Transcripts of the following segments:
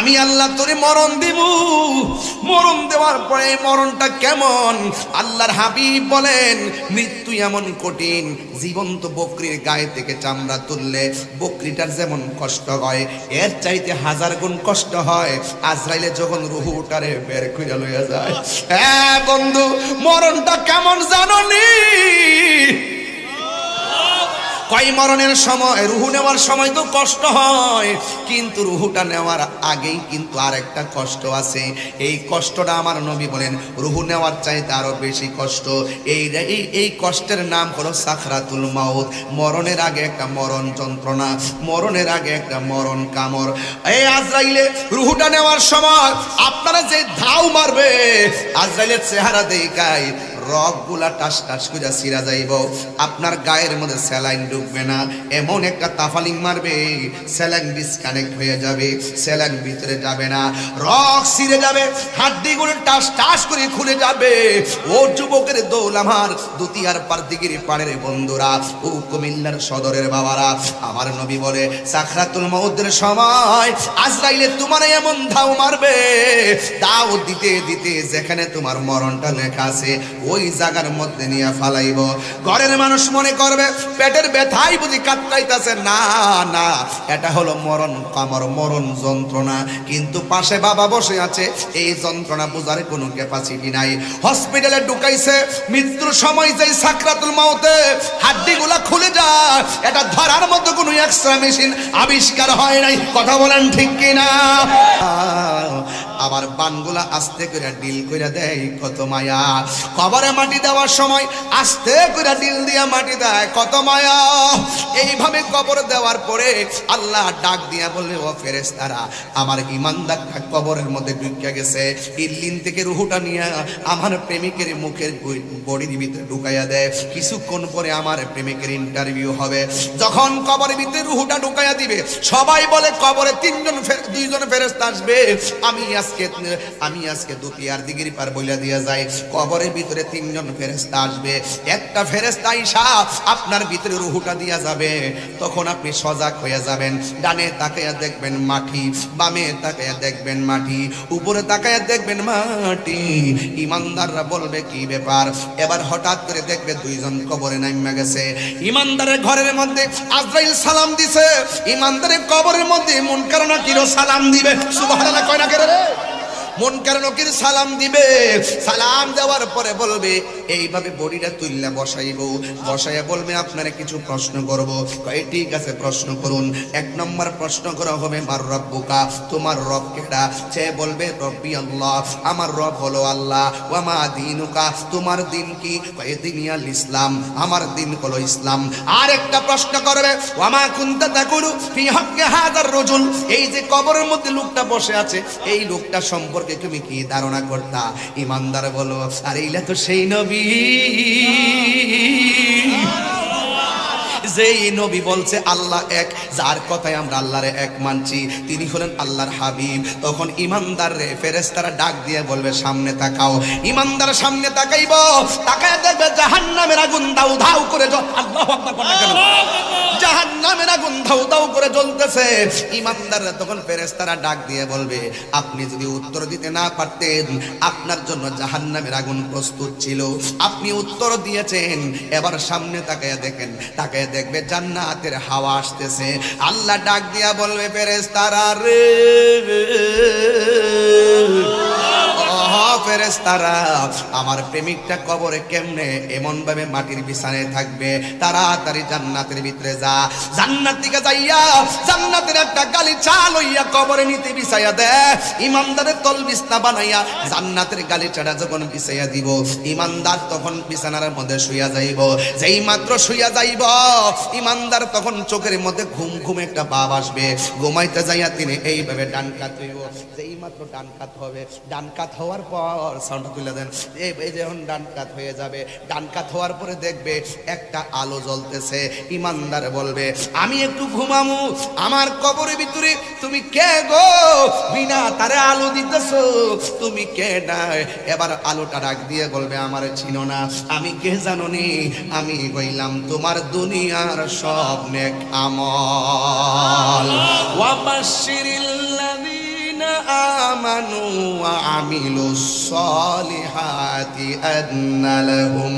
আমি আল্লাহ তোরে মরণ দিব। মরণ দেওয়ার পরে মরণটা কেমন? আল্লাহর হাবিব বলেন, মৃত্যু এমন কঠিন, জীবন্ত বকরির গায়ে থেকে চামড়া তুললে বকরিটার যেমন কষ্ট হয়, এর চাইতে 1000 গুণ কষ্ট হয় আজরাইলে যখন রুহুটারে বের করে লইয়া যায়। হ্যাঁ বন্ধু, মরণটা কেমন জানোনি? কয় মরণের সময়, রুহু নেওয়ার সময় তো কষ্ট হয়, কিন্তু রুহুটা নেওয়ার আগেই কিন্তু আরেকটা কষ্ট আছে। এই কষ্টটা আমার নবী বলেন রুহু নেওয়ার চাইতে আরো বেশি কষ্ট। এই কষ্টের নাম হলো সাকরাতুল মাউত। মরণের আগে একটা মরণ যন্ত্রণা, মরণের আগে একটা মরণ কামড়। এই আজরাইলে রুহুটা নেওয়ার সময় আপনারা যে ধাও মারবে, আজরাইলের চেহারা দেখায় রগগুলা টাস টাস করে ছিঁড়া যাইব, আপনার গায়ের মধ্যে স্যালাইন ঢুকবে না, এমন একটা তাফালিং মারবে স্যালাইন ডিসকানেক্ট হয়ে যাবে, স্যালাইন ভিতরে যাবে না, রগ ছিঁড়ে যাবে, হাড্ডিগুলো টাস টাস করে খুলে যাবে। ও যুবকের দৌল আমার দুতিয়ার পারদিগিরি পাড়ের বন্ধুরা, ও কুমিল্লার সদরের বাবারা, আমার নবী বলে সাকরাতুল মাউতের সময় আজরাইলে তোমার এমন ধাও মারবে, দাও দিতে দিতে যেখানে তোমার মরণটা লেখা আছে ওই জায়গার মধ্যে নিয়ে ফালাইব। ঘরের মানুষ মনে করবে পেটের ব্যথাই বুঝি কাটকাইতেছে। না না, এটা হলো মরণ কামড়, মরণ যন্ত্রণা। কিন্তু পাশে বাবা বসে আছে, এই যন্ত্রণা বোঝার কোনো ক্যাপাসিটি নাই। হসপিটালে ঢুকাইছে, মৃত্যুর সময় যে সাকরাতুল মাউতে হাড্ডিগুলা খুলে যায়, এটা ধরার মতো কোনো এক্সট্রা মেশিন আবিষ্কার হয় নাই। কথা বলেন ঠিক কিনা? আবার বানগুলা আস্তে করে ডিল করে দেয়, কত মায়া। কবরে মাটি দেওয়ার সময় আস্তে করে ডিল দিয়া মাটি দেয়, কত মায়া। এইভাবে কবর দেওয়ার পরে আল্লাহ ডাক দিয়া বললে, ও ফেরেশতারা, আমার ইমানদারটা কবরের মধ্যে ঢুকে গেছে, ইল্লিন থেকে রুহুটা নিয়ে আমার প্রেমিকের মুখের বডির ভিতরে ঢুকাইয়া দেয়। কিছুক্ষণ পরে আমার প্রেমিকের ইন্টারভিউ হবে। যখন কবরের ভিতরে রুহুটা ঢুকাইয়া দিবে, সবাই বলে কবরে দুইজন ফেরেশতা আসবে। আমি আজকে দুতিয়ার দিগির পার বইলা দিয়া যায়, কবরের ভিতরে 3 জন ফেরেশতা আসবে। একটা ফেরেশতা আইসা আপনার ভিতরে রুহুটা দিয়া যাবে। তখন আপনি সজাগ হয়ে যাবেন। ডানে তাকায়া দেখবেন মাটি, বামে তাকায়া দেখবেন মাটি, উপরে তাকায়া দেখবেন মাটি। ইমানদাররা বলবে কি ব্যাপার? এবার হঠাৎ করে দেখবে 2 জন কবরে নাইমা গেছে। ইমানদারের ঘরের মধ্যে আজরাইল সালাম দিছে, ইমানদারের কবরের মধ্যে মুনকার নাকিরও সালাম দিবে। সুবহানাল্লাহ কয় না কেন রে? মুনকার নাকির সালাম দিবে। সালাম দেওয়ার পরে বলবে, এইভাবে বডিটা তুইল্লা বসাইবো, বসাইয়া বলবে আপনারা কিছু প্রশ্ন করব। কয় ঠিক আছে, প্রশ্ন করুন। 1 নম্বর প্রশ্ন করা হবে, মার রব্বুকা, তোমার রব কেডা? সে বলবে রব্বি আল্লাহ, আমার রব হলো আল্লাহ। ওয়া মা দীনুকা, তোমার দিন কি? কয় দিনিয়াল ইসলাম, আমার দিন হলো ইসলাম। আর একটা প্রশ্ন করবে, ওয়া মা কুনতা তাকুলু ফি হাক্কি হাযার রাজুল, এই যে কবরের মধ্যে লোকটা বসে আছে, এই লোকটা সম্পর্কে তুমি কি ধারণা করতা? ইমানদার বলো, আরে এইলা তো সেই নবী যেই নবী বলছে আল্লাহ এক, যার কথায় আমরা আল্লাহরে এক মানছি, তিনি হলেন আল্লাহর হাবিব। তখন ইমানদার রে ফেরেশতারা ডাক দিয়ে বলবে, সামনে তাকাও। ইমানদার সামনে তাকাইব, তাকায় দেখবে জাহান্নামের আগুন দাউ দাউ করে আল্লাহু আকবার বলেন কেন? জাহান্নামের আগুন দাউ দাউ করে জ্বলতেছে। ইমানদাররা তখন ফেরেশতারা ডাক দিয়ে বলবে, আপনি যদি উত্তর দিতে না পারতেন, আপনার জন্য জাহান্নামের আগুন প্রস্তুত ছিল, আপনি উত্তর দিয়েছেন। এবার সামনে তাকায় দেখেন, তাকায় দেখবে জান্নাতের হাওয়া আসতেছে। আল্লাহ ডাক দিয়া বলবে, ফেরেশতারা রে, ফেরেশতারা, আমার প্রেমিকটা কবরে কেমনে এমন ভাবে মাটির বিছানায় থাকবে? তাড়াতাড়ি জান্নাতের ভিতরে যা। জান্নাত থেকে যাইয়া জান্নাতের একটা গালিচা লইয়া কবরে নিতে বিছাইয়া দে। ইমানদারের তল বিছনা বানাইয়া জান্নাতের গালিচাটা যখন বিছাইয়া দিব, ইমানদার তখন বিছানার মধ্যে শুইয়া যাইব। যেই মাত্র শুইয়া যাইব, ইমানদার তখন চোখের মধ্যে ঘুম ঘুম একটা ভাব আসবে। ঘুমাইতে যাইয়া তিনি এইভাবে ডান কাত হইব। যেই মাত্র ডান কাত হবে, ডান কাত হওয়ার পর সাউন্ড তুলে দেন, এই যখন ডান কাত হয়ে যাবে, ডান কাত হওয়ার পরে দেখবে একটা আলো জ্বলতেছে। ইমানদার বলবে, আমি একটু ঘুমামু, আমার কবরের ভিতরে তুমি কে গো? বিনা তারে আলো দিতেছো, তুমি কে? নাই। এবার আলোটা ডাক দিয়ে বলবে, আমার চিনো না? আমি কে জানোনি? আমি কইলাম তোমার দুনিয়ার সব নেক আমল। ওয়াবাশশিরিল্লাযীনা আমানু ওয়া আমিলুস সলিহাতি আন্না লাহুম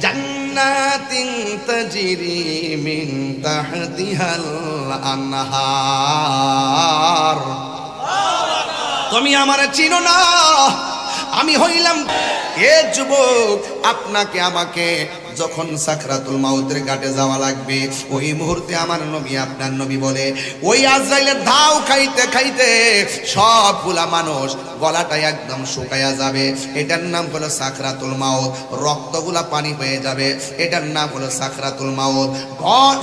জান্নাতিন তাজরি মিন তাহতিহাল আনহার। তুমি আমারে চিনো না, আমি হইলাম এ যুবক। আপনাকে আমাকে যখন সাকরাতুল মাউতের ঘাটে যাওয়া লাগবে, ওই মুহূর্তে আমার নবী আপনার নবী বলে ওই আজরাইলের ধাও খাইতে খাইতে সবগুলা মানুষ গলাটা একদম শুকায়া যাবে। এটার নাম হলো সাকরাতুল মাউত। রক্তগুলা পানি হয়ে যাবে, এটার নাম হলো সাকরাতুল মাউত।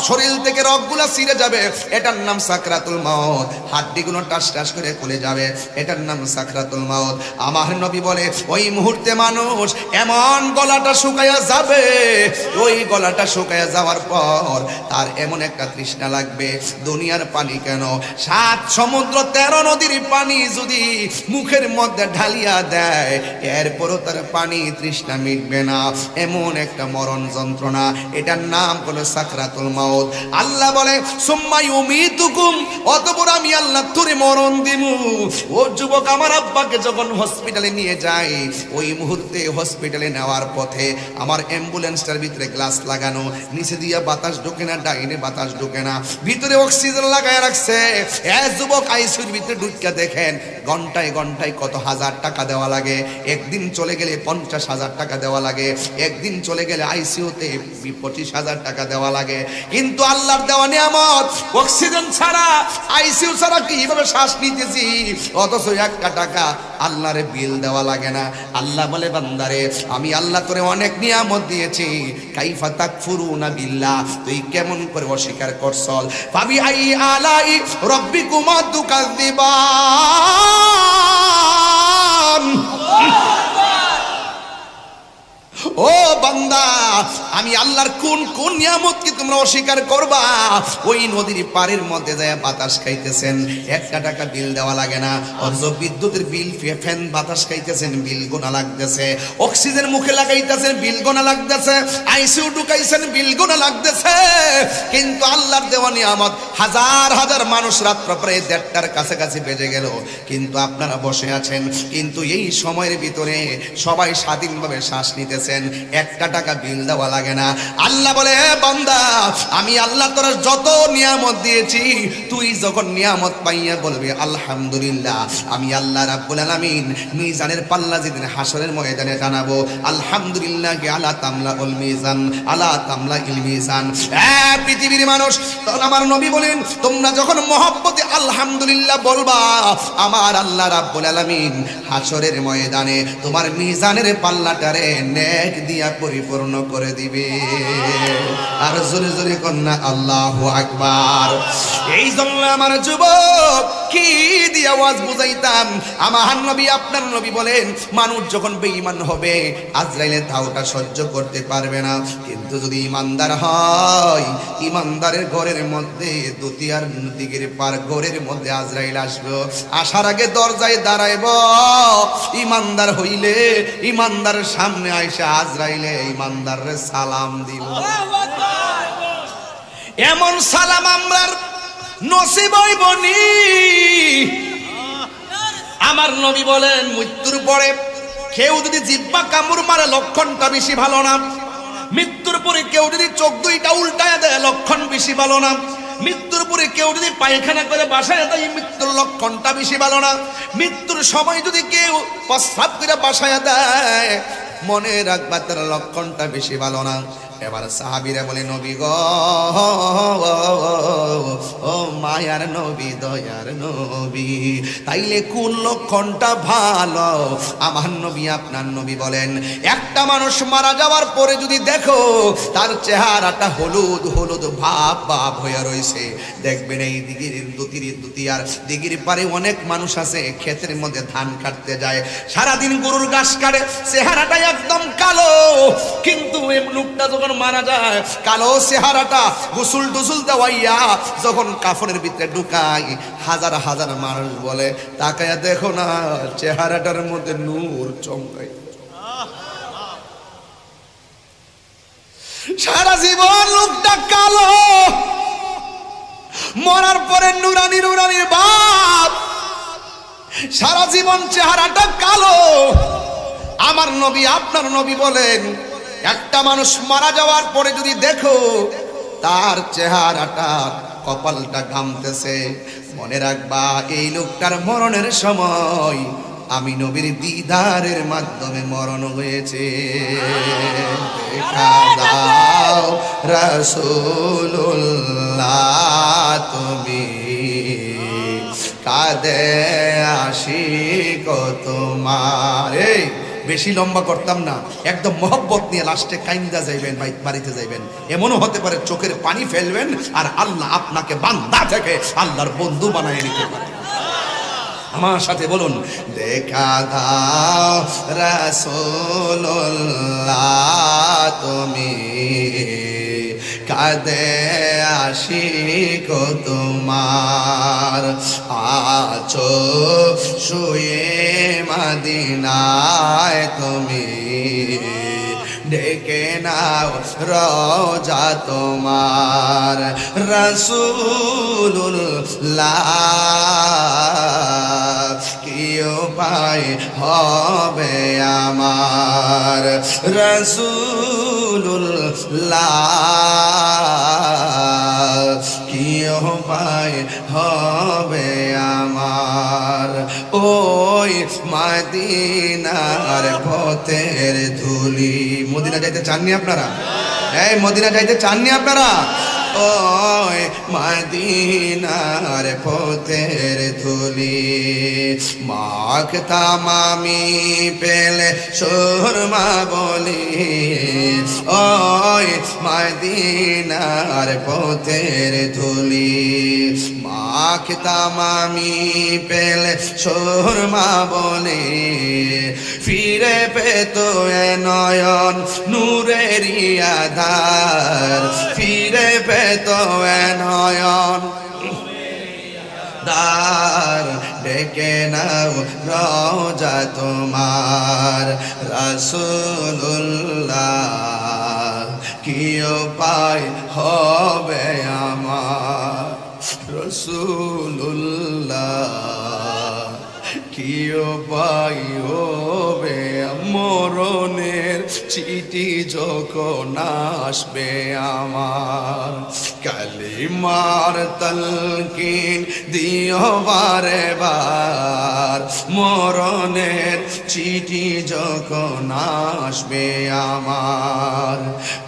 শরীর থেকে রগগুলা ছিঁড়ে যাবে, এটার নাম সাকরাতুল মাউত। হাড্ডিগুলো টাস টাস করে খুলে যাবে, এটার নাম সাকরাতুল মাউত। আমার নবী বলে ওই মুহূর্তে মানুষ এমন গলাটা শুকায়া যাবে, ওই গলাটা শুকায়া যাওয়ার পর তার এমন একটা তৃষ্ণা লাগবে, দুনিয়ার পানি কেন 7 সমুদ্র 13 নদীর পানি যদি মুখের মধ্যে ঢালিয়া দেয়, এরপরও তার পানি তৃষ্ণা মিটবে না। এমন একটা মরণ যন্ত্রণা, এটার নাম হলো সাকরাতুল মাউত। আল্লাহ বলে সুম্মা ইউমিতুকুম, অতঃপর আমি আল্লাহ তোরে মরণ দিমু। ও যুবক, আমার আব্বাকে যখন হসপিটালে নিয়ে যাই, ওই মুহূর্তে হসপিটালে নেওয়ার পথে আমার অ্যাম্বুলেন্সটার ভিতরে গ্লাস লাগানো, নিচে দিয়া বাতাস ঢোকে না, ডাইনে বাতাস ঢোকে না, ভিতরে অক্সিজেন লাগায় রাখছে। এ যুবক, আইসিইউর ভিতরে ঢুকিয়া দেখেন ঘন্টায় ঘন্টায় কত হাজার টাকা দেওয়া লাগে। একদিন চলে গেলে 50,000 টাকা দেওয়া লাগে, একদিন চলে গেলে আইসিইউতে 25,000 টাকা দেওয়া লাগে। কিন্তু আল্লাহর দেওয়া নিয়ামত, অক্সিজেন ছাড়া আইসিইউ ছাড়া কিভাবে শ্বাস নিতেছি, অথচ 1 টাকা আল্লাহরে বিল দেওয়া লাগে না। আল্লাহ বলে বান্দারে, আমি আল্লাহ তোরে অনেক নিয়ামত দিয়েছি, কাইফা তাকফুরুনা বিল্লাহ, তুই কেমন করে অস্বীকার করছস? ফাবি আই আলাই রাব্বিকুমা তুকাযিবান। ও বান্দা, আমি আল্লাহর কোন কোন নিয়ামত কি তোমরা অস্বীকার করবা? ওই নদীর পাড়ের মধ্যে যায় বাতাস খাইতেছেন, 1 টাকা বিল দেওয়া লাগে না, অথচ বিদ্যুতের বিল, ফ্যান বাতাস খাইতেছেন, বিল গোনা লাগতেছে, অক্সিজেন মুখে লাগাইতেছেন, বিল গোনা লাগতেছে, আইসিইউ ঢুকাইছেন, বিল গোনা লাগতেছে। কিন্তু আল্লাহর দেওয়া নিয়ামত, হাজার হাজার মানুষ রাত্র প্রায় 1:30টার কাছাকাছি বেজে গেল, কিন্তু আপনারা বসে আছেন। কিন্তু এই সময়ের ভিতরে সবাই স্বাধীনভাবে শ্বাস নিতেছেন, 1 টাকা বিল দেওয়া লাগে না। আল্লাহ বলে বান্দা, আমি আল্লাহ তোর যত নিয়ামত দিয়েছি, তুই যখন নিয়ামত পাইয়া বলবি আলহামদুলিল্লাহ, আমি আল্লাহ রাব্বুল আলামিন মিজানের পাল্লা যেদিন হাসরের ময়দানে জানাবো, আলহামদুলিল্লাহ আলা তামলাউল মিজান, আলা তামলাইল মিজান। পৃথিবীর মানুষ, তখন আমার নবী বলেন, তোমরা যখন মহব্বতে আলহামদুলিল্লাহ বলবা, আমার আল্লাহ রাব্বুল আলামিন হাসরের ময়দানে তোমার মিজানের পাল্লাটারে নেক দিয়া পরিপূর্ণ করে দিবে। আর জোরে জোরে কন্যা আল্লাহু আকবার। এই জন্য আমার যুবক, কি দিয়ে আওয়াজ বুঝাইতাম, আমার নবী আপনার নবী বলেন, মানুষ যখন বেঈমান হবে, আজরাইলের ধাওটা সহ্য করতে পারবে না। কিন্তু যদি ইমানদার হয়, ইমানদারের ঘরের মধ্যে দুতিয়ার দিকের পার ঘরের মধ্যে আজরাইল আসবে, আসার আগে দরজায় দাঁড়াইব। ইমানদার হইলে ইমানদারের সামনে আইসা আজরাইলে ইমানদারে সালাম দিব। এমন সালাম আমরার নসিব হইবনি। আমার নবী বলেন, মৃত্যুর পরে কেউ যদি জিহ্বা কামড় মারে, লক্ষণটা বেশি ভালো না। মৃত্যুর পরে কেউ যদি চোখ 2টা উল্টায় দেয়, লক্ষণ বেশি ভালো না। মৃত্যুর পরে কেউ যদি পায়খানা করে বাসায় দেয়, মৃত্যুর লক্ষণটা বেশি ভালো না। মৃত্যুর সময় যদি কেউ প্রস্রাব করে বাসায় দেয়, মনে রাখবা তার লক্ষণটা বেশি ভালো না। এবার সাহাবীরা বলে, নবী গো, ও মায়ার নবী, দয়ার নবী, তাইলে কোন লক্ষণটা ভালো? আমার নবী আপনার নবী বলেন, একটা মানুষ মারা যাওয়ার পরে যদি দেখো তার চেহারাটা হলুদ হলুদ ভাব ভাব হয়ে রয়েছে, দেখবেন এই দুতিয়ার দিঘির পারে অনেক মানুষ আছে, ক্ষেতের মধ্যে ধান কাটতে যায়, সারাদিন গরুর ঘাস কাটে, চেহারাটা একদম কালো। কিন্তু এই লোকটা যখন মারা যায়, কালো চেহারাটা গোসল টুসুল দেওয়াইয়া যখন কাফনের ভিতরে ঢুকাই, হাজার হাজার মানুষ বলে, তাকায়া দেখো না, চেহারাটার মধ্যে নূর চমকায়। সারা জীবন লোকটা কালো, মরার পরে নুরানি নুরানি বাপ। সারা জীবন চেহারাটা কালো। আমার নবী আপনার নবী বলেন, একটা মানুষ মারা যাওয়ার পরে যদি দেখো তার চেহারাটা কপালটা ঘামতেছে, মনে রাখবা এই লোকটার মরণের সময় আমি নবীর দিদারের মাধ্যমে মরণ হয়েছে। দেখা দাও রাসূলুল্লাহ তুমি, কাঁদে আশিক তোমার। এই বেশি লম্বা করতাম না, একদম মহব্বত নিয়ে লাস্টে কাইন্দা যাইবেন, বাড়িতে যাইবেন। এমনও হতে পারে চোখের পানি ফেলবেন আর আল্লাহ আপনাকে বান্দা থেকে আল্লাহর বন্ধু বানায় নিতে পারে। আমার সাথে বলুন, দেখা দাও রাসূলুল্লাহ তুমি, কাঁদে আশিক তোমার। আছো শুয়ে মদিনায় তুমি, ডেকে নাও রওজা তোমার। রাসূলুল্লাহ কি উপায় হবে আমার, রাসূলুল্লাহ কি উপায় হবে আমার। ওই মদিনার পথের ধুলি, মদিনা যাইতে চাননি আপনারা? এই মদিনা যাইতে চাননি আপনারা? ওই মদিনার পথের ধুলি, মাখতাম আমি পেলে সুরমা বলি। ওই মদিনার পথের ধুলি, মাখতাম আমি পেলে সুরমা বলি। ফিরে পেত এ নয়ন নূরেরি আধার, ফিরে পেত এ নয়ন দার। ডেকে নাও রওজা তোমার। রাসূলুল্লাহ কি উপায় হবে আমার, রাসূলুল্লাহ কি উপায় হবে। মরণের চিঠি যখন আসবে আমার, কালিমার তালকিন দিও বারে বার। মরণের চিঠি যখন আসবে আমার,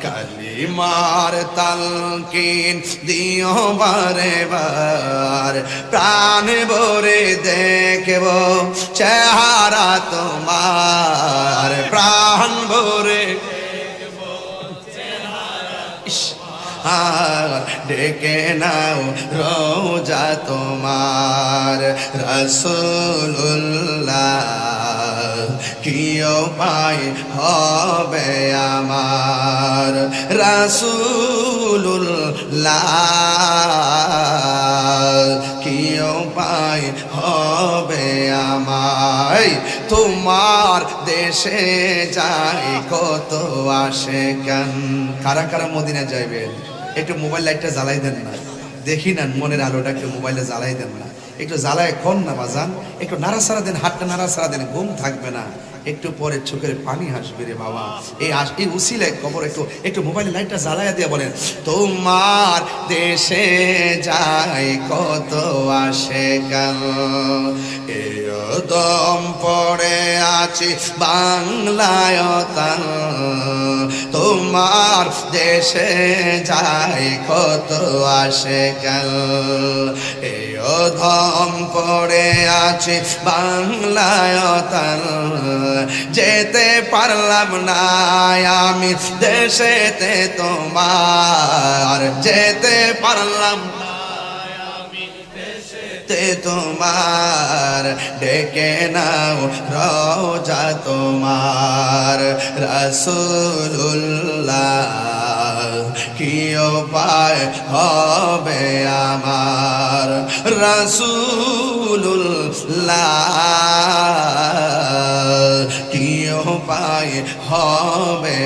কালিমার তালকিন দিও বারে বার। প্রাণ ভরে দেখব চেহারা তোমার, প্রাণ ভরে আর ডেকে নাও রওজা তোমার। রাসূলুল্লাহ কি উপায় হবে আমার, রাসূলুল্লাহ কি উপায় হবে আমার। তোমার দেশে যাই কত আশিকান। কারা কারা মদিনা যাইবেন একটু মোবাইল লাইটটা জ্বালাই দেন না, দেখি না মনের আলোটা একটু মোবাইলে জ্বালাই দেন না, একটু জ্বালায় কোন না বাজান, একটু নাড়াচাড়া দেন, হাতটা নাড়াচাড়া দেন, ঘুম থাকবে না, একটু পরে চোখের পানি হাসবে রে বাবা। এই উসিলায় খবর একটু মোবাইলে লাইটটা জ্বালাইয়া দিয়ে বলেন, তোমার দেশে যাই কত আশিকান। দম পড়ে আছি বাংলায় তান, তোমার দেশে যাই কত আশিকান। দম পড়ে আছি বাংলায় তান, যেতে পারলাম না আমি দেশেতে তোমার, যেতে পারলাম তোমার। ডেকে নাও রওজা তোমার। রাসূলুল্লাহ কি উপায় হবে আমার, রাসূলুল্লাহ কি উপায় হবে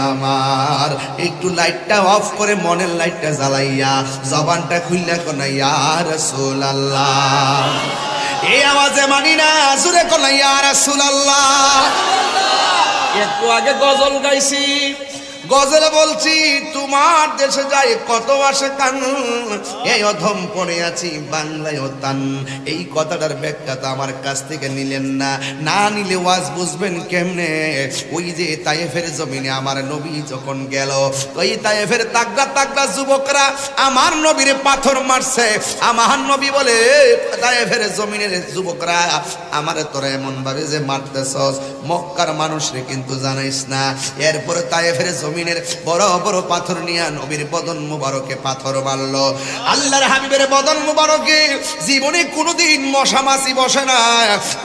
আমার। একটু লাইটটা অফ করে মনের লাইটটা জ্বালাইয়া জবানটা খুললা কোনা ইয়া রাসূলুল্লাহ, এই আওয়াজে মানি না, জোরে কোন ইয়া রাসূলুল্লাহ। একটু আগে গজল গাইছি, গজলে বলছি তোমার দেশে যাই কত আসে কান, এই অধম পড়ে আছি বাংলায় তান। এই কথাটার ব্যাখ্যা তো আমার কাছ থেকে নিলেন না, না নিলে ওয়াজ বুঝবেন কেমনে? ওই যে তায়েফের জমিনে আমার নবী যখন গেল, ওই তায়েফের তাগড়া তাগড়া যুবকরা আমার নবীরে পাথর মারছে। আমার নবী বলে, তায়েফের জমিনের যুবকরা আমারে তোরা এমন ভাবে যে মারতেছস, মক্কার মানুষরে কিন্তু জানাইস না। এরপরে তায়েফের জমিনের বড় বড় পাথর নিয়ে নবীর বদন মুবারকে পাথর মারলো। আল্লাহর হাবিবের বদন মুবারকে জীবনে কোনোদিন মশা মাছি বসে না,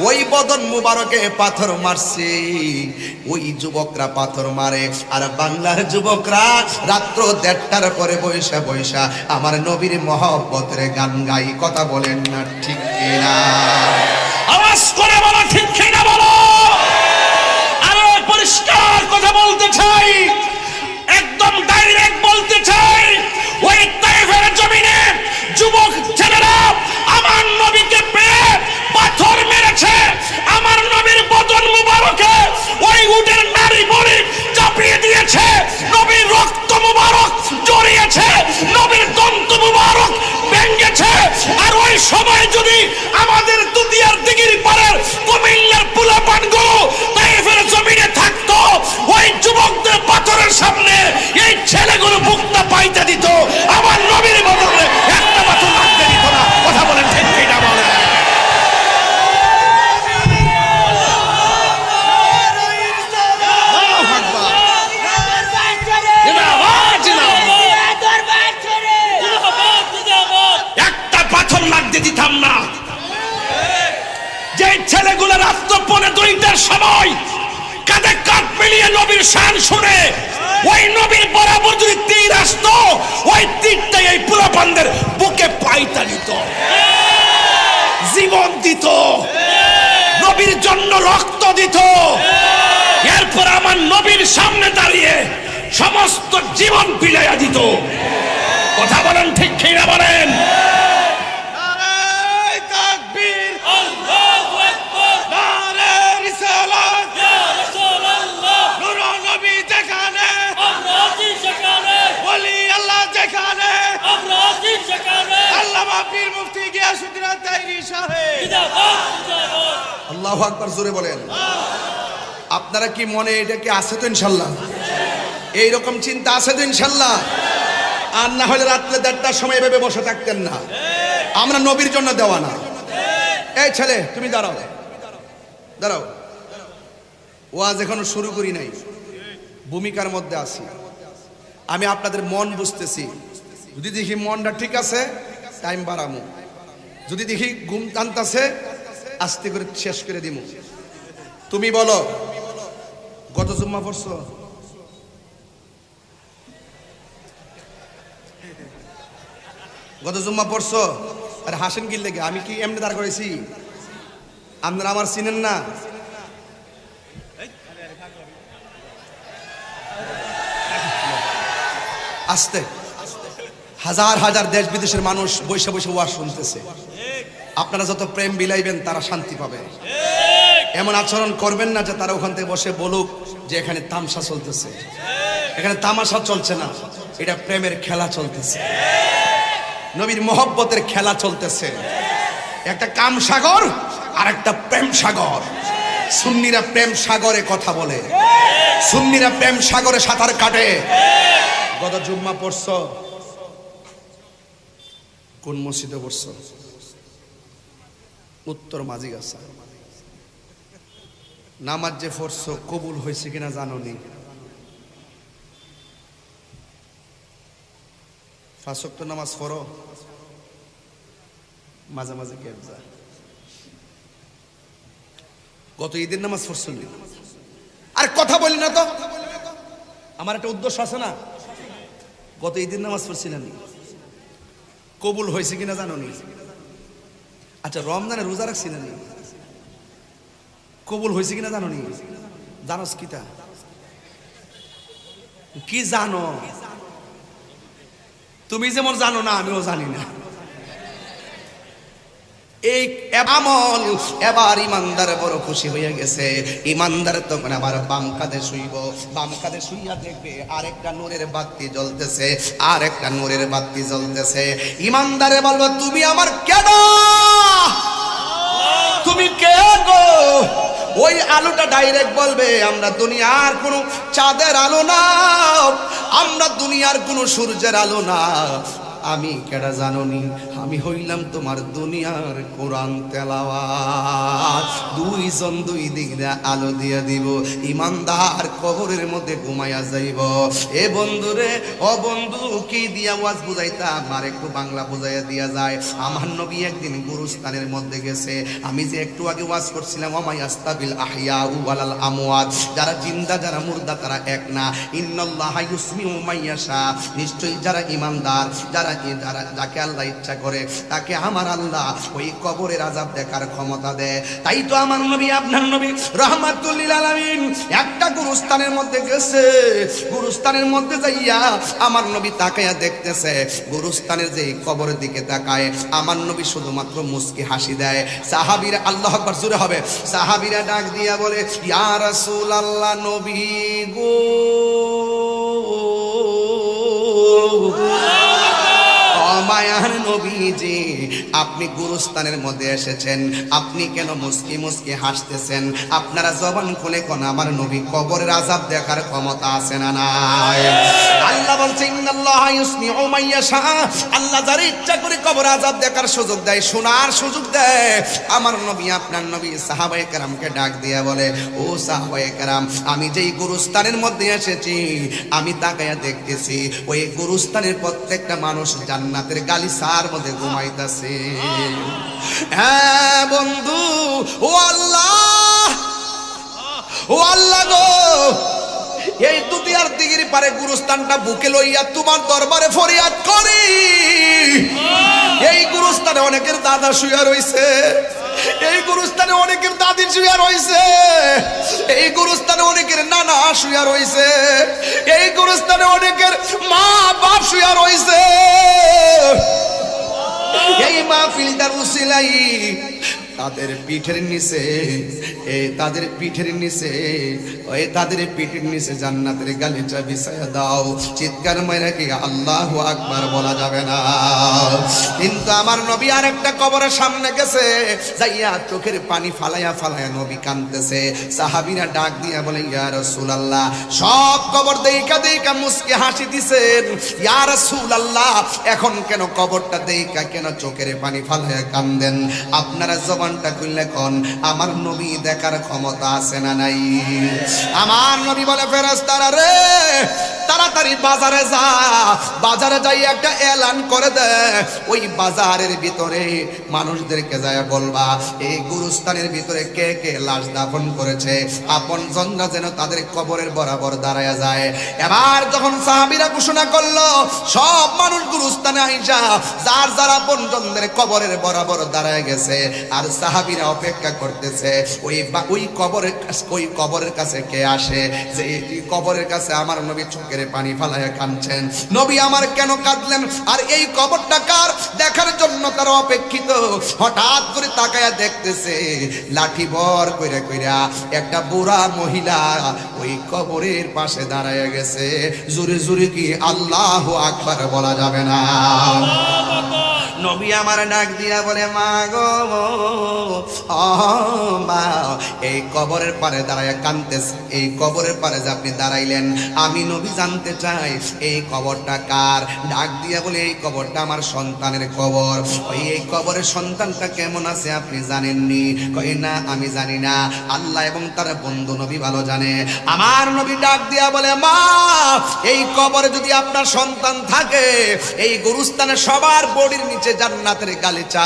ওই বদন মুবারকে পাথর মারছে। ওই যুবকরা পাথর মারে, আর বাংলার যুবকরা রাত্র 1:30টার পরে বৈশা বৈশা আমার নবীর মহব্বতের গান গাই। কথা বলেন না ঠিক কিনা? আওয়াজ করে বলো ঠিক কিনা বলো। আরো পরিষ্কার কথা বলতে চাই, একদম ডাইরেক্ট বলতে চাই, ওই তায়েফের জমিনে যুবক ছেলেরা আমার নবীকে পেয়ে পাথর মেরেছে। আমার নবীর বদন মুবারকে ওই উটের নারী বলি চাপিয়ে দিয়েছে, নবীর রক্ত মুবারক জড়িয়েছে, নবীর দন্ত মুবারক ভেঙেছে। আর ওই সময় যদি আমাদের দুনিয়ার দিগির পারের কুমিল্লার পোলাপানগুলো তায়েফের জমিনে থাকতো, ওই যুবকদের পাথরের সামনে এই ছেলেগুলো মুক্তা পাইতে দিত, আমার নবীর বদলে একটা পাথর লাগতে দিত না। কথা বলেন ঠিক কিনা বলেন? একটা পাথর লাগতে দিতাম না। যে ছেলেগুলো রাত্র 2:30টার সময় কাঁধে কাঁধ মিলিয়ে নবীর শান শুনে ওই নবীর বরাবর যদি তীর আসতো, ওই তীরটাই এই পোলাপানদের বুকে পাইতা দিত, জীবন দিত, নবীর জন্য রক্ত দিত। এরপর আমার নবীর সামনে দাঁড়িয়ে সমস্ত জীবন বিলাইয়া দিত। কথা বলেন ঠিক কিনা বলেন? আল্লাহু আকবার, জোরে বলেন। আপনারা কি মনে এটা কি আছে তো ইনশাল্লাহ? এইরকম চিন্তা আছে তো ইনশাল্লাহ? আর না হলে রাত্রে 1:30টার সময় ভেবে বসে থাকতেন না। আমরা নবীর জন্য দেওয়া না। এই ছেলে তুমি দাঁড়াও, দাঁড়াও। ওয়াজ এখনো শুরু করি নাই, ভূমিকার মধ্যে আছি। আমি আপনাদের মন বুঝতেছি। যদি দেখি মনটা ঠিক আছে টাইম বাড়ামু, যদি দেখি ঘুম টানতাছে আস্তে করে শেষ করে দিমু। তুমি বলো, গত জুম্মা পড়ছো? গত জুম্মা পড়ছো? আরে হাসেন কি লেগে? আমি কি এমনি দাঁড় করেছি? আপনারা আমার চিনেন না? আস্তে, হাজার হাজার দেশ বিদেশের মানুষ বসে বসে ওয়াজ শুনতেছে। আপনারা যত প্রেম বিলাইবেন তারা শান্তি পাবে। এমন আচরণ করবেন না যে তারা ওখান থেকে বসে বলুক যে এখানে তামসা চলতেছে। এখানে তামাশা চলছে না, এটা প্রেমের খেলা চলতেছে, নবীর মহব্বতের খেলা চলতেছে। একটা কাম সাগর আর একটা প্রেম সাগর। সুন্নিরা প্রেম সাগরে কথা বলে, সুন্নিরা প্রেম সাগরে সাঁতার কাটে। গত জুম্মা পড়ছো? কোন মসজিদে পড়ছো? উত্তর মাঝিগাছা। নামাজ যে পড়ছো কবুল হয়েছে কিনা জানো নি? 5 ওয়াক্ত নামাজ পড়ো? মাঝে মাঝে গ্যাপ যা। গত ঈদের নামাজ পড়ছো নি? আর কথা বলি না তো, আমার একটা উদ্দেশ্য আছে না। গত ঈদের নামাজ পড়ছিলেন, কবুল হয়েছে কিনা জানো নি? আচ্ছা, রমজানে রোজা রাখছিলেন, কবুল হয়েছে কিনা জানো নি? জানোস কিতা? কি জানো? তুমি যেমন জানো না, আমিও জানি না। এই আমল এবার ইমানদার বড় খুশি হয়ে গেছে। ইমানদার তখন আবার বাম কাঁধে শুইব, বাম কাঁধে শুইয়া দেখবে আরেকটা নূরের বাতি জ্বলতেছে, আরেকটা নূরের বাতি জ্বলতেছে। ইমানদারে বলবো তুমি আমার কেন, তুমি কে গো? ওই আলোটা ডাইরেক্ট বলবে আমরা দুনিয়ার কোনো চাঁদের আলো না, আমরা দুনিয়ার কোনো সূর্যের আলো না, আমি কেডা জানোনি, আমি হইলাম তোমার দুনিয়ার কোরআন তেলাওয়াত। দুইজন দুই দিক দিয়ে আলো দিয়ে দিব, ইমানদার কবরের মধ্যে ঘুমাইয়া যাইব। এ বন্ধু রে, ও বন্ধু, কি দিয়া ওয়াজ বুঝাইতাম, আর একটু বাংলা বুঝাইয়া দিয়া যায়। আমার নবী একদিন গুরুস্থানের মধ্যে গেছে, আমি যে একটু আগে ওয়াজ করছিলাম ওমাই আস্তাবিল আহিয়া ওয়ালাল আমওয়াত, যারা জিন্দা যারা মুর্দা তারা এক না। ইন্নাল্লাহা ইউসমিউ মাইয়াশা, নিশ্চয়ই যারা ইমানদার, যারা যাকে আল্লাহ ইচ্ছা করে তাকে আমার আল্লাহ ওই কবরের আযাব দেখার ক্ষমতা দেয়। তাই তো আমার নবী, আপনার নবী রাহমাতুল লিল আলামিন একটা গুরুস্থানের মধ্যে গেছে, গুরুস্থানের মধ্যে যাইয়া আমার নবী তাকায়া দেখতেছে, গুরুস্থানের যে কবরের দিকে তাকায় আমার নবী শুধুমাত্র মুস্কি হাসি দেয়। সাহাবীরা, আল্লাহু আকবার জোরে হবে, সাহাবীরা ডাক দিয়া বলে ইয়া রাসূলুল্লাহ, নবী গো, মায়ার নবীজি, আপনি গুরুস্থানের মধ্যে এসেছেন, আপনি কেন মুস্কি মুস্কি হাসতেছেন? আপনারা জবান খুলে কোন আমার নবী কবরের আযাব দেখার ক্ষমতা আছে না নাই? আল্লাহ বলছে ইন্নাল্লাহা ইউসমিউ মাইয়াশা, আল্লাহ যার ইচ্ছা করে কবর আযাব দেখার সুযোগ দেয়, শোনার সুযোগ দেয়। আমার নবী, আপনার নবী সাহাবায়ে কেরামকে ডাক দিয়া বলে ও সাহাবায়ে কেরাম, আমি যেই গুরুস্থানের মধ্যে এসেছি আমি তাকায়া দেখতেছি ওই গুরুস্থানের প্রত্যেকটা মানুষ জান্নাতের গালিচার মধ্যে ঘুমাইতেছে। হ্যাঁ বন্ধু, ও আল্লাহ, ও আল্লাহ গো, এই দুনিয়ার দিগির পারে গুরুস্থানটা বুকে লইয়া তোমার দরবারে ফরিয়াদ করি। এই গুরুস্থানে অনেকের দাদা শুয়া রইছে, এই গুরুস্থানে অনেকের দাদি শুয়া রইছে, এই গুরুস্থানে অনেকের নানা শুয়া রইছে, এই গুরুস্থানে অনেকের মা বাপ শুয়া রইছে। এই মাহফিলটার উসিলাই তাদের পিঠের নিচে, তাদের পিঠের নিচে, তাদের পিঠের নিচে জান্নাতের গালিচা বিছায়া দাও। চিৎকার মাইরা কি আল্লাহু আকবার বলা যাবে না? কিন্তু আমার নবী আরেকটা কবরের সামনে গেছে, যাইয়া চোখের পানি ফালাইয়া ফালাইয়া নবী কাঁদতেছে। সাহাবীরা ডাক দিয়া বলে ইয়া রাসূলুল্লাহ, সব কবর দেইখা দেইখা মুস্কি হাসি দিছেন, ইয়া রাসূলুল্লাহ এখন কেন কবরটা দেইখা কেন চোখের পানি ফালাইয়া কান্দেন? আপনারা জবানটা খুললে কোন আমার নবী দেখার ক্ষমতা আছে না নাই? আমার নবী বলে ফেরেশতারা রে, তাড়াতাড়ি বাজারে যা, বাজারে যাই একটা এলান করে দে, ওই বাজারের ভিতরে মানুষদেরকে যায় বলবা এই গুরুস্থানের ভিতরে কে কে লাশ দাফন করেছে, আপন জনরা যেন তাদের কবরের বরাবর দাঁড়ায়া যায়। এবার যখন সাহাবীরা ঘোষণা করলো সব মানুষ গুরুস্থানে আইসা যার যার আপন জনদের কবরের বরাবর দাঁড়ায় গেছে, আর সাহাবীরা অপেক্ষা করতেছে ওই কবরের কাছে কে আসে, যে এই কবরের কাছে আমার নবী চোখের পানি ফালায়া কাঁদছেন। নবী আমার কেন কাঁদলেন আর এই কবরটা কার দেখার জন্য তারা অপেক্ষিত। হঠাৎ করে তাকায়া দেখতেছে লাঠি ভর কইরা কইরা একটা বুড়া মহিলা ওই কবরের পাশে দাঁড়ায় গেছে। জোরে জোরে কি আল্লাহু আকবার বলা যাবে না? নবী আমার ডাক দিয়া বলে মা গো, মা, এই কবরের পারে দাঁড়ায় কাঁদতেছে, এই কবরের পারে যে আপনি দাঁড়াইলেন আমি নবী জানতে চাই এই কবরটা কার? ডাক দিয়া বলে এই কবরটা আমার সন্তানের কবর। এই কবরের সন্তানটা কেমন আছে আপনি জানেননি? কই না আমি জানি না, আল্লাহ এবং তার বন্ধু নবী ভালো জানে। আমার নবী ডাক দিয়া বলে মা, এই কবরে যদি আপনার সন্তান থাকে, এই গুরুস্থানে সবার বডির নিচে জান্নাতের গালিচা,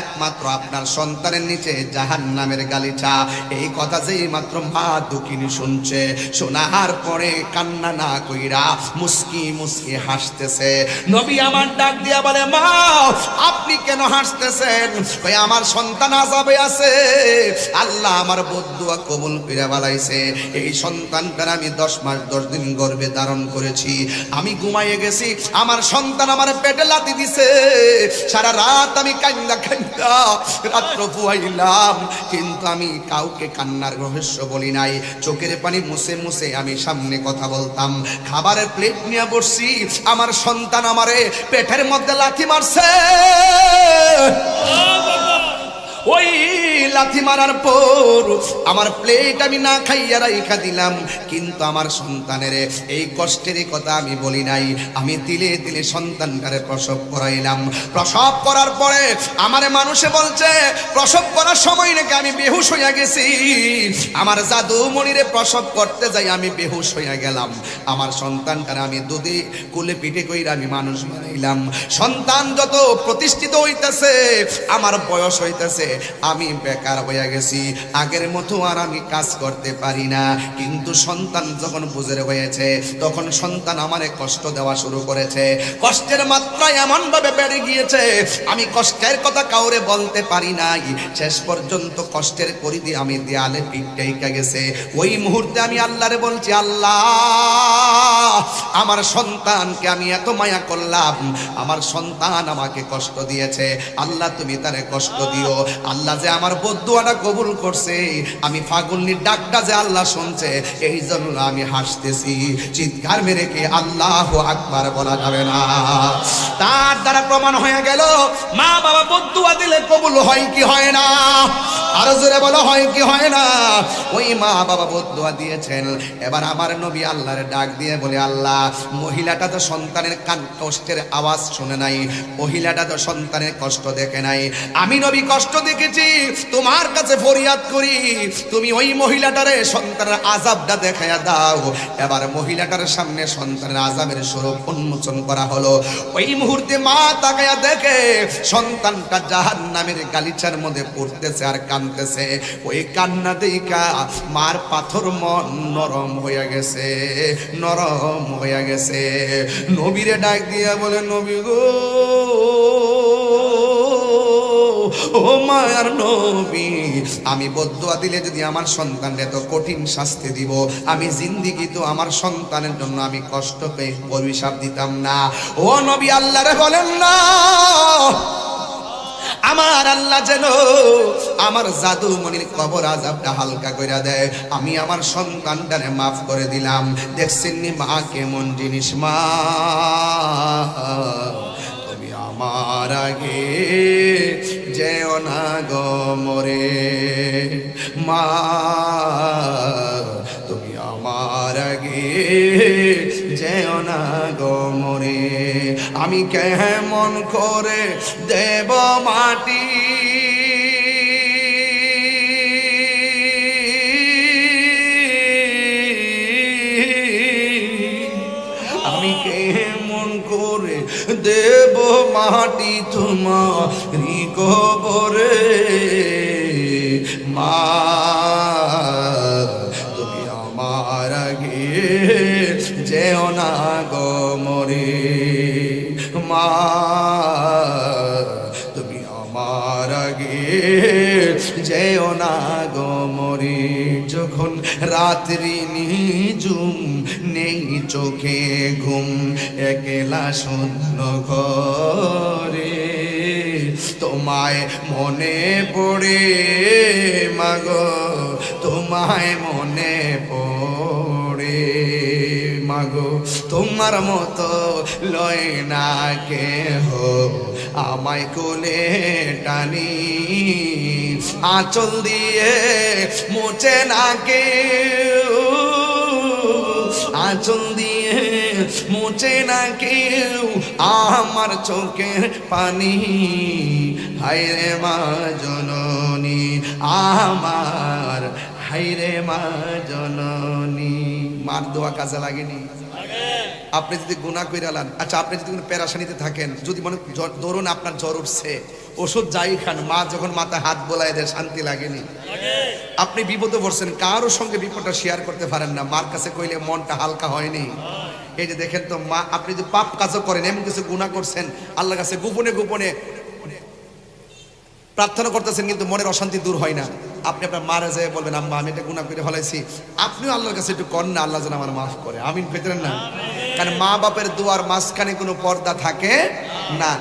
একমাত্র আপনার সন্তানের নিচে জাহান্নামের গালিচা। এই কথা যেই মাত্র মা দুঃখিনী শুনছে, শোনার পরে কান্না না কইরা মুস্কি মুস্কি হাসতেছে। নবী আমার ডাক দিয়া বলে, মা আপনি কেন হাসতেছেন? কই আমার সন্তান আযাবে আছে, আল্লাহ আমার বদদুয়া কবুল করে বালাইছে। এই সন্তানটার আমি 10 মাস 10 দিন গর্ভে ধারণ করেছি। আমি ঘুমাইয়ে গেছি, আমার সন্তান আমার পেটে লাথি দিছে। সারা রাত আমি কান্না কান্না রাত্র পুয়াইলাম, কিন্তু আমি কাউকে কান্নার রহস্য বলি নাই। চোখের পানি মুছে মুছে আমি সামনে কথা বলতাম। খাবারের প্লেট নিয়ে বসছি, আমার সন্তান আমারে পেটের মধ্যে লাথি মারছে। ওই লাথি মারার পর আমার প্লেট আমি না খাইয়া রাইখা দিলাম, কিন্তু আমার সন্তানের এই কষ্টের কথা আমি বলি নাই। আমি তিলে তিলে সন্তানটারে প্রসব করাইলাম। প্রসব করার পরে আমারে মানুষে বলছে প্রসব করার সময় নাকি আমি বেহুশ হইয়া গেছি। আমার জাদুমণিরে প্রসব করতে যাই আমি বেহুশ হইয়া গেলাম। আমার সন্তানটারে আমি দুধে কুলে পিঠে কইরা আমি মানুষ বানাইলাম। সন্তান যত প্রতিষ্ঠিত হইতেছে, আমার বয়স হইতেছে, আমি বেকার হয়ে গেছি। আগের মতো আর আমি কাজ করতে পারি না। কিন্তু সন্তান যখন বুঝে হয়েছে, তখন সন্তান আমারে কষ্ট দেওয়া শুরু করেছে। কষ্টের মাত্রা এমন ভাবে বেড়ে গিয়েছে, আমি কষ্টের কথা কাউরে বলতে পারি নাই। শেষ পর্যন্ত কষ্টের পরিধি আমি দেয়ালে পিঠ টেকা গেছে। ওই মুহূর্তে আমি আল্লাহরে বলছি, আল্লাহ আমার সন্তানকে আমি এত মায়া করলাম, আমার সন্তান আমাকে কষ্ট দিয়েছে, আল্লাহ তুমি তারে কষ্ট দিও। আল্লাহ যে আমার বদদুয়াটা কবুল করছে, আমি ফাগুলনির ডাকটা যে আল্লাহ শুনছে, এই জন্য আমি হাসতেছি। চিৎকার মেরে কি আল্লাহু আকবার বলা যাবে না? তার দ্বারা প্রমাণ হয়ে গেল মা বাবা বদদুয়া দিলে কবুল হয় কি হয় না? আরো জোরে বলো, হয় কি হয় না? ওই মা বাবা বদদুয়া দিয়েছেন। এবার আমার নবী আল্লাহর ডাক দিয়ে বলে, আল্লাহ মহিলাটা তো সন্তানের কষ্টের আওয়াজ শুনে নাই, মহিলাটা তো সন্তানের কষ্ট দেখে নাই, আমি নবী কষ্ট দেখেছি। তোমার কাছে ফরিয়াদ করি, তুমি ওই মহিলাটারে সন্তানের আযাবটা দেখাইয়া দাও। এবার মহিলাটার সামনে সন্তানের আযাবের স্বরূপ উন্মোচন করা হলো। ওই মুহূর্তে মা তাকায়া দেখে সন্তানটা জাহান্নামের গালিচার মধ্যে পড়তেছে আর কাঁদতেছে। ওই কান্না দেখা মার পাথর মন নরম হয়ে গেছে, নরম হয়ে গেছে। নবীরে ডাক দিয়া বলে, নবী গো, ও মায়ার নবী, আমি বদদুয়া দিলে যদি আমার সন্তানের এত কঠিন শাস্তি দিব, আমি জিন্দেগি তো আমার সন্তানের জন্য আমি কষ্ট পেয়ে অভিশাপ দিতাম না। ও নবী আল্লাহরে বলেন না, আমার আল্লাহ যেন আমার জাদুমণির কবর আযাবটা হালকা করে দেয়। আমি আমার সন্তানটারে মাফ করে দিলাম। দেখছেন নি মা কেমন জিনিস? মা তুমি আমার আগে যেও না গো মরে, মা তুমি আমার আগে যেও না গো মরে। আমি কেমন করে দেব মাটি, আমি কেমন করে দেব মাটি তোমারি কবরে, মা তুমি আমার আগে যেও না গো মরে, মা তুমি আমার আগে যেও না গো মরে। যখন রাত্রি নিঝুম, নেই চোখে ঘুম, একলা শূন্য ঘরে, তোমায় মনে পড়ে মাগো, তোমায় মনে পড়ে মাগো। তোমার মতো লয় না কেহ আমায় কোলে টানি, আঁচল দিয়ে মুছে না কেউ, আঁচল দিয়ে মুছে না কেউ আমার চোখের পানি। হায়রে মা জননী আমার, হায়রে মা জননী। মার দোয়া কাজে লাগেনি? আপনি যদি গুনাহ কইরালেন, আচ্ছা আপনি যদি কোনো পেরেশানিতে থাকেন, যদি মনে ধরুন আপনার জ্বর উঠছে, ওষুধ যাই খান, মা যখন মাথায় হাত বোলায় দেয় শান্তি লাগেনি? আপনি বিপদে পড়ছেন, কারোর সঙ্গে বিপদটা শেয়ার করতে পারেন না, মার কাছে কইলে মনটা হালকা হয়নি। এই যে দেখেন তো মা, আপনি যদি পাপ কাজও করেন, এমন কিছু গুনাহ করছেন, আল্লাহর কাছে গোপনে গোপনে প্রার্থনা করতেছেন, কিন্তু মনের অশান্তি দূর হয় না, আপনি আপনার মারা যায় বলবেন আম্মা আমি এটা গুনাহ করে ফেলাইছি, আপনিও আল্লাহর কাছে একটু করেন না, আল্লাহ যেন আমার মাফ করে। আমিন পেতেন না? কারণ মা বাপের দুয়ার মাঝখানে কোনো পর্দা থাকে না।